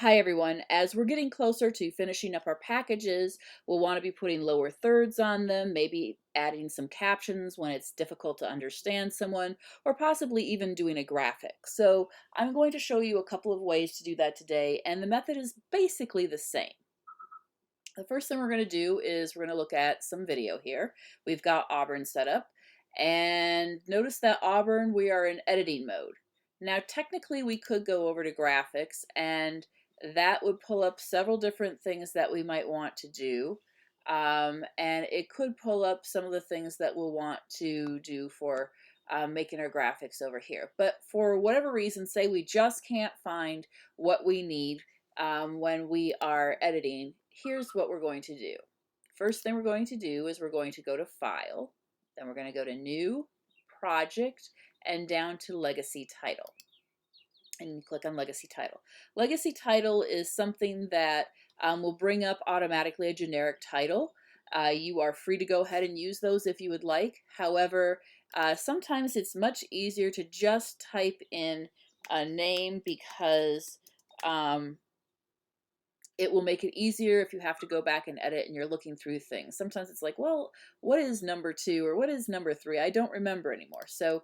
Hi everyone. As we're getting closer to finishing up our packages, we'll want to be putting lower thirds on them, maybe adding some captions when it's difficult to understand someone, or possibly even doing a graphic. So I'm going to show you a couple of ways to do that today, and the method is basically the same. The first thing we're going to do is we're going to look at some video here. We've got Auburn set up, and notice that Auburn, we are in editing mode. Now technically we could go over to graphics, and that would pull up several different things that we might want to do. And it could pull up some of the things that we'll want to do for making our graphics over here. But for whatever reason, say we just can't find what we need when we are editing, here's what we're going to do. First thing we're going to do is we're going to go to File, then we're going to go to New, Project, and down to Legacy Title. And click on Legacy Title. Legacy Title is something that will bring up automatically a generic title. You are free to go ahead and use those if you would like. However, sometimes it's much easier to just type in a name because it will make it easier if you have to go back and edit and you're looking through things. Sometimes it's like, well, what is number 2 or what is number 3? I don't remember anymore. So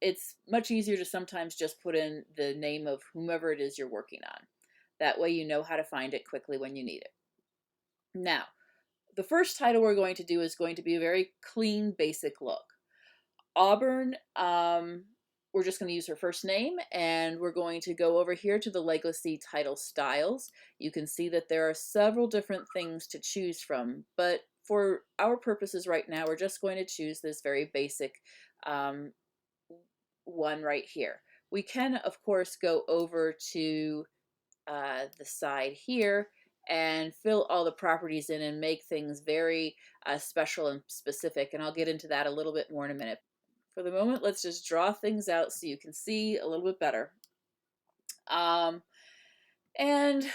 it's much easier to sometimes just put in the name of whomever it is you're working on. That way you know how to find it quickly when you need it. Now, the first title we're going to do is going to be a very clean, basic look. Auburn, we're just going to use her first name, and we're going to go over here to the Legacy Title Styles. You can see that there are several different things to choose from, but for our purposes right now, we're just going to choose this very basic one right here. We can, of course, go over to the side here and fill all the properties in and make things very special and specific, and I'll get into that a little bit more in a minute. For the moment, let's just draw things out so you can see a little bit better. And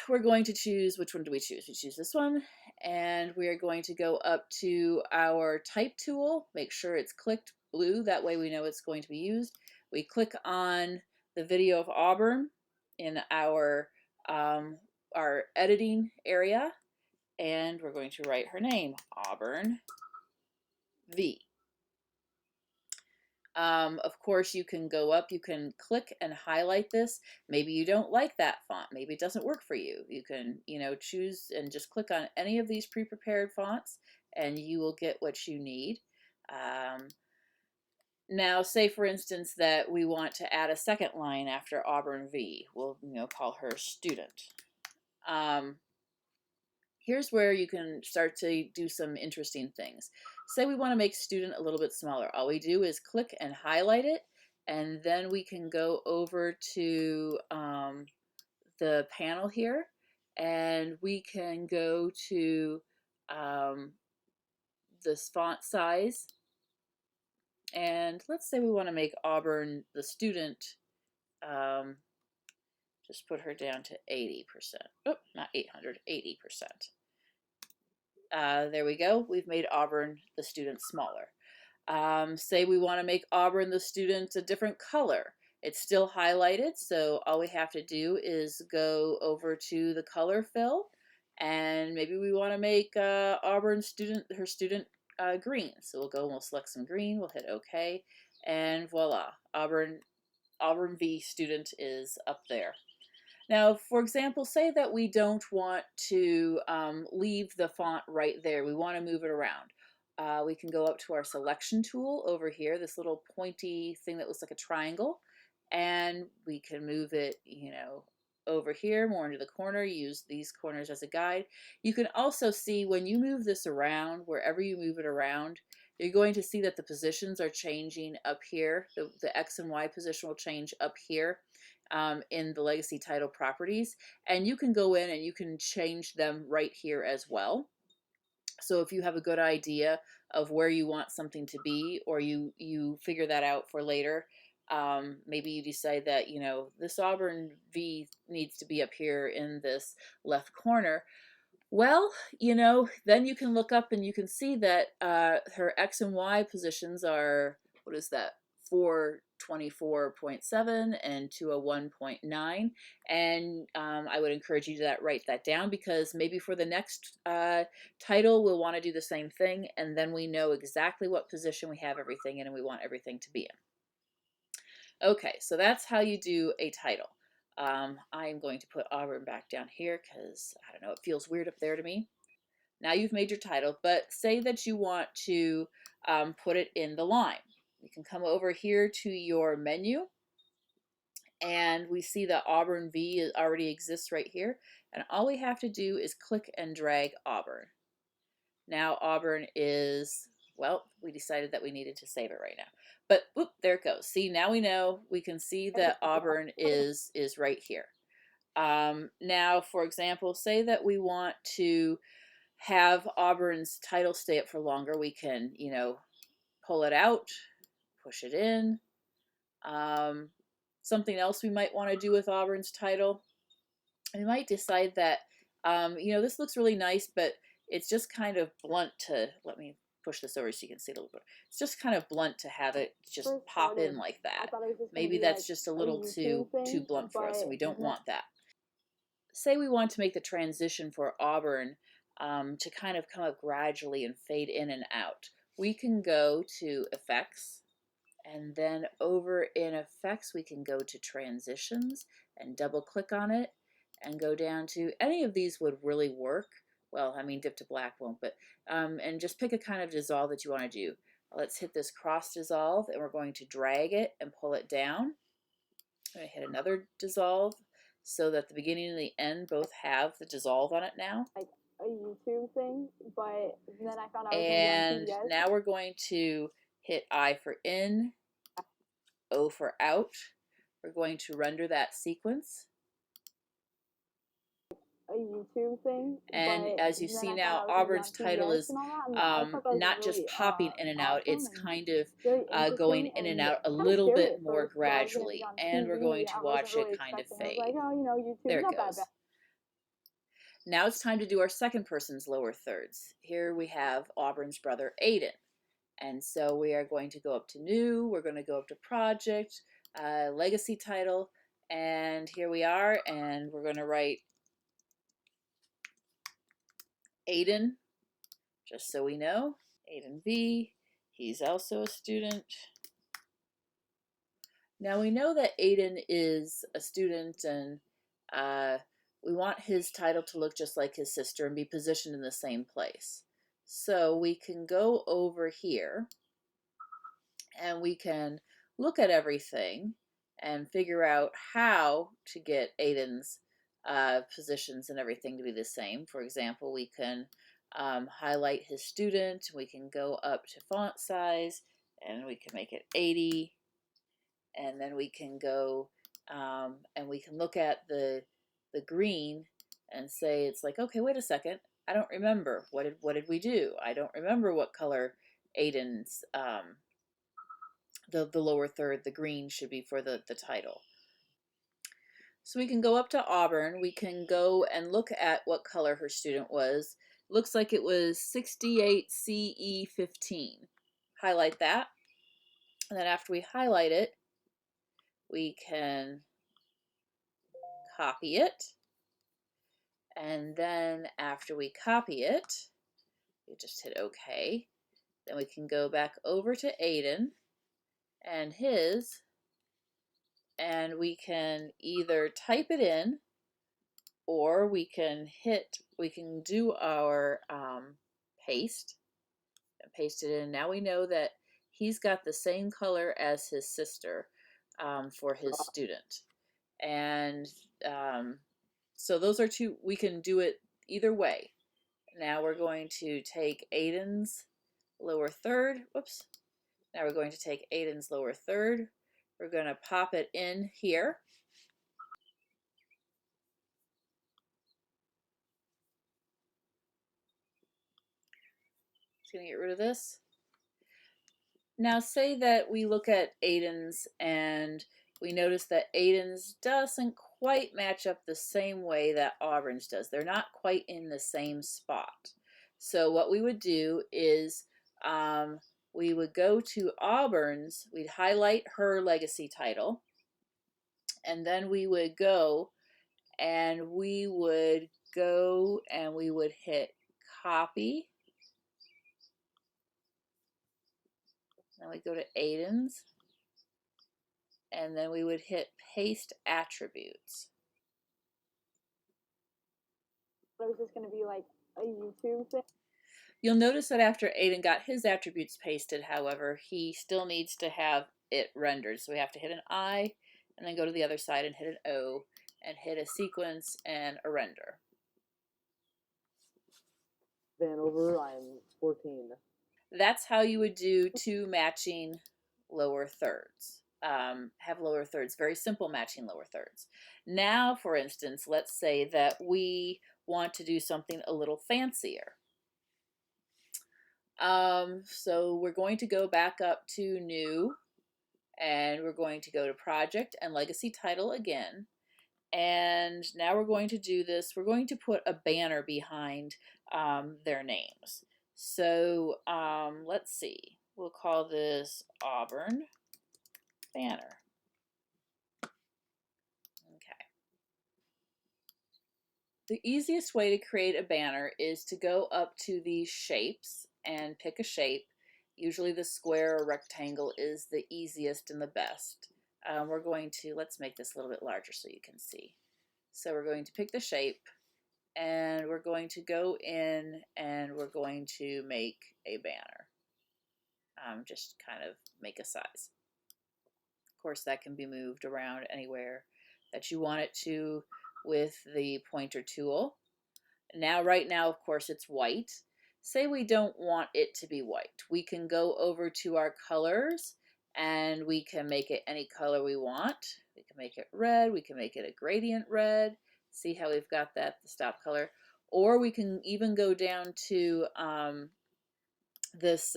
we're going to choose, which one do we choose? We choose this one, and we are going to go up to our type tool, make sure it's clicked blue, that way we know it's going to be used. We click on the video of Auburn in our editing area, and we're going to write her name, Auburn V. Of course, you can go up, you can click and highlight this. Maybe you don't like that font. Maybe it doesn't work for you. You can, choose and just click on any of these pre-prepared fonts and you will get what you need. Now, say for instance that we want to add a second line after Auburn V. We'll, call her student. Here's where you can start to do some interesting things. Say we want to make student a little bit smaller. All we do is click and highlight it, and then we can go over to the panel here, and we can go to this font size, and let's say we want to make Auburn the student, just put her down to 80%. Oh, not 800, 80%. There we go. We've made Auburn the student smaller. Say we want to make Auburn the student a different color. It's still highlighted, so all we have to do is go over to the color fill, and maybe we want to make Auburn her student green. So we'll go and we'll select some green. We'll hit OK, and voila, Auburn V student is up there. Now, for example, say that we don't want to leave the font right there. We want to move it around. We can go up to our selection tool over here, this little pointy thing that looks like a triangle, and we can move it, over here, more into the corner, use these corners as a guide. You can also see when you move this around, wherever you move it around, you're going to see that the positions are changing up here. The X and Y position will change up here in the Legacy Title properties, and you can go in and you can change them right here as well. So if you have a good idea of where you want something to be, or you figure that out for later, maybe you decide that this Auburn V needs to be up here in this left corner. Well, then you can look up and you can see that her X and Y positions are, what is that, 424.7 and 201.9. And I would encourage you to write that down, because maybe for the next title we'll want to do the same thing, and then we know exactly what position we have everything in and we want everything to be in. Okay, so that's how you do a title. I'm going to put Auburn back down here because, I don't know, it feels weird up there to me. Now you've made your title, but say that you want to put it in the line. You can come over here to your menu, and we see that Auburn V already exists right here, and all we have to do is click and drag Auburn. Now Auburn is, well, we decided that we needed to save it right now, but whoop, there it goes. See, now we know, we can see that Auburn is right here. Now, for example, say that we want to have Auburn's title stay up for longer. We can, you know, pull it out, push it in. Something else we might want to do with Auburn's title, we might decide that, you know, this looks really nice, but it's just kind of blunt to, let me push this over so you can see it a little bit. It's just kind of blunt to have it just pop in like that. Maybe that's just a little too blunt for us, and we don't want that. Say we want to make the transition for Auburn to kind of come up gradually and fade in and out. We can go to Effects, and then over in Effects we can go to Transitions and double click on it and go down to, any of these would really work. Well, I mean, Dip to Black won't, but and just pick a kind of dissolve that you want to do. Let's hit this cross dissolve, and we're going to drag it and pull it down. I'm going to hit another dissolve, so that the beginning and the end both have the dissolve on it now. Like a YouTube thing, but then I found out. And now we're going to hit I for in, O for out. We're going to render that sequence. A YouTube thing. And as you see now, Auburn's title is not just popping in and out, it's kind of going in and out a little bit more gradually. And we're going to watch it kind of fade. There it goes. Now it's time to do our second person's lower thirds. Here we have Auburn's brother Aiden. And so we are going to go up to New, we're going to go up to Project, Legacy Title, and here we are, and we're going to write Aiden, just so we know. Aiden V, he's also a student. Now we know that Aiden is a student, and we want his title to look just like his sister and be positioned in the same place. So we can go over here and we can look at everything and figure out how to get Aiden's positions and everything to be the same. For example, we can highlight his student, we can go up to font size, and we can make it 80, and then we can go and we can look at the green and say, it's like, okay, wait a second, I don't remember, what did we do? I don't remember what color Aiden's the lower third, the green, should be for the title. So we can go up to Auburn, we can go and look at what color her student was. Looks like it was 68 CE15. Highlight that, and then after we highlight it, we can copy it, and then after we copy it, we just hit OK. Then we can go back over to Aiden and his, and we can either type it in, or we can do our paste and paste it in. Now we know that he's got the same color as his sister for his student. And so those are two, we can do it either way. Now we're going to take Aiden's lower third, whoops. Now we're going to take Aiden's lower third. We're going to pop it in here. Just going to get rid of this. Now say that we look at Aiden's and we notice that Aiden's doesn't quite match up the same way that Auburn's does. They're not quite in the same spot. So what we would do is we would go to Auburn's, we'd highlight her legacy title, and then we would go and we would hit copy. Then we go to Aiden's, and then we would hit paste attributes. It was just going to be like a YouTube thing. You'll notice that after Aiden got his attributes pasted, however, he still needs to have it rendered. So we have to hit an I, and then go to the other side and hit an O, and hit a sequence and a render. Vanover, I'm 14. That's how you would do two matching lower thirds. Have lower thirds, very simple matching lower thirds. Now, for instance, let's say that we want to do something a little fancier. So we're going to go back up to new, and we're going to go to project and legacy title again. And now we're going to do this. We're going to put a banner behind their names. So let's see. We'll call this Auburn banner. Okay. The easiest way to create a banner is to go up to these shapes and pick a shape. Usually the square or rectangle is the easiest and the best. We're going to, let's make this a little bit larger so you can see. So we're going to pick the shape, and we're going to go in and we're going to make a banner. Just kind of make a size. Of course, that can be moved around anywhere that you want it to with the pointer tool. Now, right now, of course, it's white. Say we don't want it to be white. We can go over to our colors and we can make it any color we want. We can make it red. We can make it a gradient red. See how we've got that, the stop color. Or we can even go down to this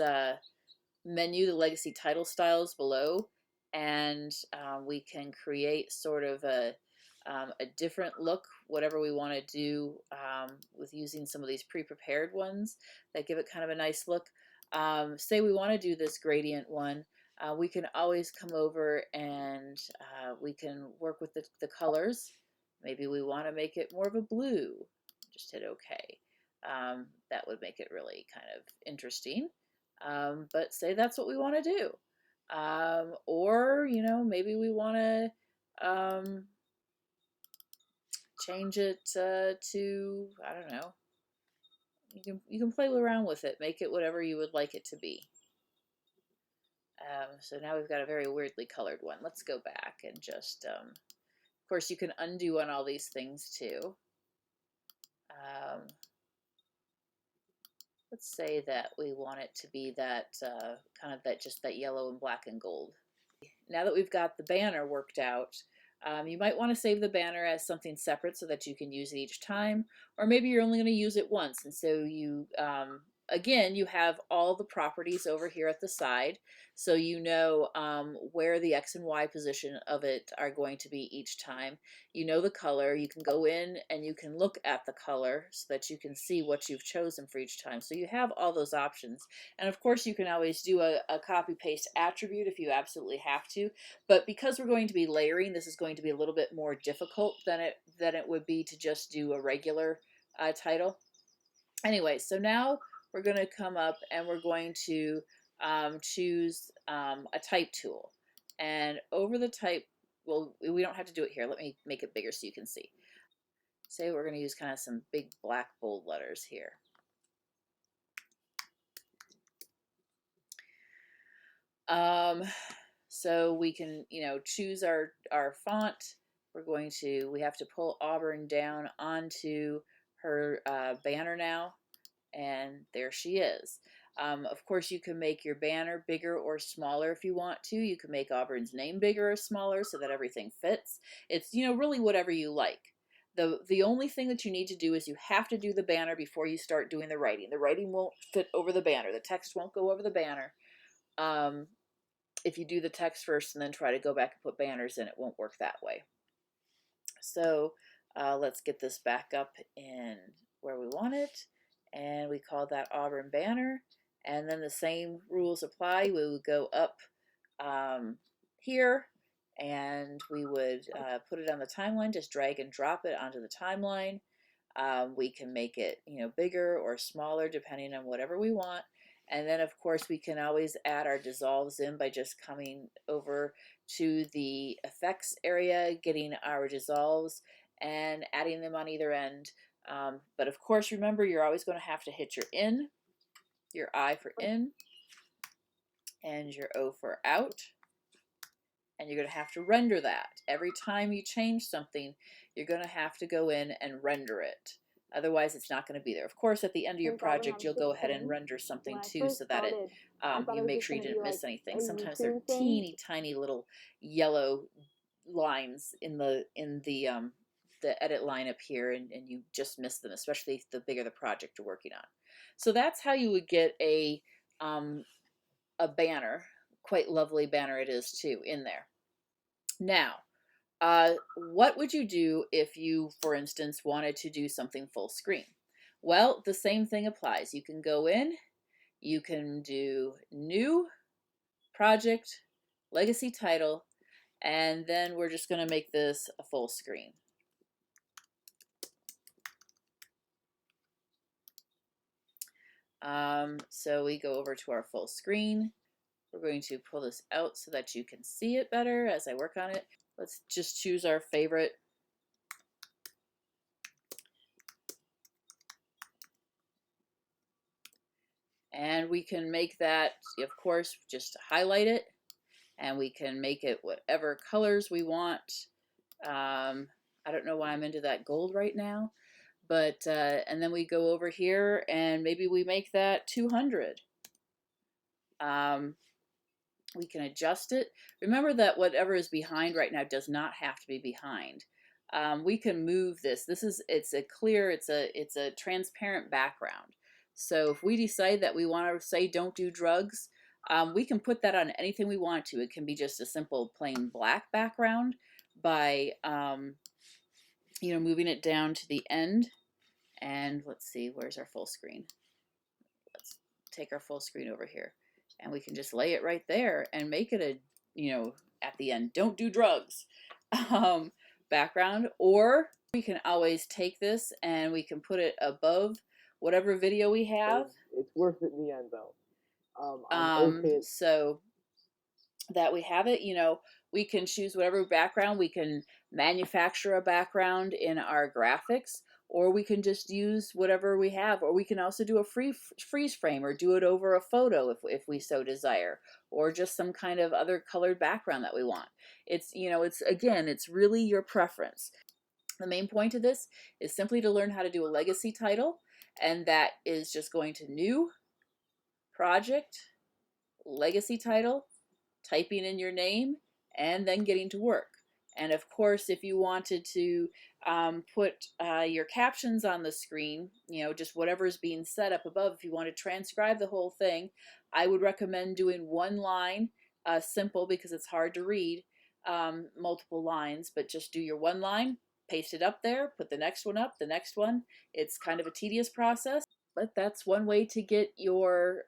menu, the legacy title styles below, and we can create sort of a different look, whatever we want to do with using some of these pre-prepared ones that give it kind of a nice look. Say we want to do this gradient one, we can always come over and we can work with the colors. Maybe we want to make it more of a blue. Just hit OK. That would make it really kind of interesting. But say that's what we want to do. Or, you know, maybe we want to change it to, I don't know. You can play around with it, make it whatever you would like it to be. So now we've got a very weirdly colored one. Let's go back and just, of course, you can undo on all these things too. Let's say that we want it to be that kind of that just that yellow and black and gold. Now that we've got the banner worked out, you might want to save the banner as something separate so that you can use it each time, or maybe you're only going to use it once, and so you again, you have all the properties over here at the side, so you know where the X and Y position of it are going to be each time. You know the color. You can go in and you can look at the color so that you can see what you've chosen for each time. So you have all those options. And of course, you can always do a copy-paste attribute if you absolutely have to. But because we're going to be layering, this is going to be a little bit more difficult than it would be to just do a regular title. Anyway, so now we're going to come up and we're going to choose a type tool. And over the type, well, we don't have to do it here. Let me make it bigger so you can see. Say we're going to use kind of some big black bold letters here. So we can, you know, choose our font. We have to pull Auburn down onto her banner now. And there she is. Of course, you can make your banner bigger or smaller if you want to. You can make Auburn's name bigger or smaller so that everything fits. It's, you know, really whatever you like. The only thing that you need to do is you have to do the banner before you start doing the writing. The writing won't fit over the banner. The text won't go over the banner. If you do the text first and then try to go back and put banners in, it won't work that way. So let's get this back up in where we want it. And we call that Auburn banner. And then the same rules apply. We would go up here, and we would put it on the timeline, just drag and drop it onto the timeline. We can make it, bigger or smaller depending on whatever we want. And then of course we can always add our dissolves in by just coming over to the effects area, getting our dissolves and adding them on either end. But of course, remember, you're always going to have to hit your I for in, and your O for out. And you're going to have to render that. Every time you change something, you're going to have to go in and render it. Otherwise, it's not going to be there. Of course, at the end of your Since Auburn project, on you'll go ahead and 16, render something when I too, first so that started, I thought you it was make just sure you going to be didn't like miss anything. a Sometimes they're YouTube thing. teeny tiny little yellow lines in the edit line up here, and you just miss them, especially the bigger the project you're working on. So that's how you would get a banner. Quite lovely banner it is too in there. Now, what would you do if you, for instance, wanted to do something full screen? Well, the same thing applies. You can go in, you can do new, project, legacy title, and then we're just going to make this a full screen. So we go over to our full screen. We're going to pull this out so that you can see it better as I work on it. Let's just choose our favorite. And we can make that, of course, just highlight it, and we can make it whatever colors we want. I don't know why I'm into that gold right now, but and then we go over here and maybe we make that 200. We can adjust it. Remember that whatever is behind right now does not have to be behind. We can move this. It's a clear, it's a transparent background. So if we decide that we want to say don't do drugs, we can put that on anything we want to. It can be just a simple plain black background by moving it down to the end. And let's see, where's our full screen? Let's take our full screen over here, and we can just lay it right there and make it at the end, don't do drugs background. Or we can always take this and we can put it above whatever video we have. It's worth it in the end, though. I'm okay. So that we have it, we can choose whatever background. We can manufacture a background in our graphics, or we can just use whatever we have, or we can also do a freeze frame or do it over a photo if we so desire, or just some kind of other colored background that we want. It's it's really your preference. The main point of this is simply to learn how to do a legacy title, and that is just going to new, project, legacy title, typing in your name, and then getting to work. And of course, if you wanted to put your captions on the screen, just whatever's being set up above, if you want to transcribe the whole thing, I would recommend doing one line, simple because it's hard to read multiple lines, but just do your one line, paste it up there, put the next one up, the next one. It's kind of a tedious process, but that's one way to get your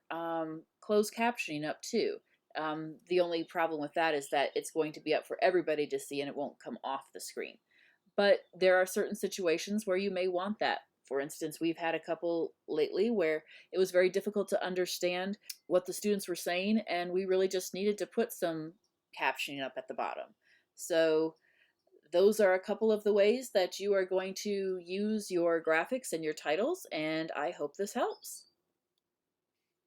closed captioning up too. The only problem with that is that it's going to be up for everybody to see and it won't come off the screen. But there are certain situations where you may want that. For instance, we've had a couple lately where it was very difficult to understand what the students were saying, and we really just needed to put some captioning up at the bottom. So those are a couple of the ways that you are going to use your graphics and your titles, and I hope this helps.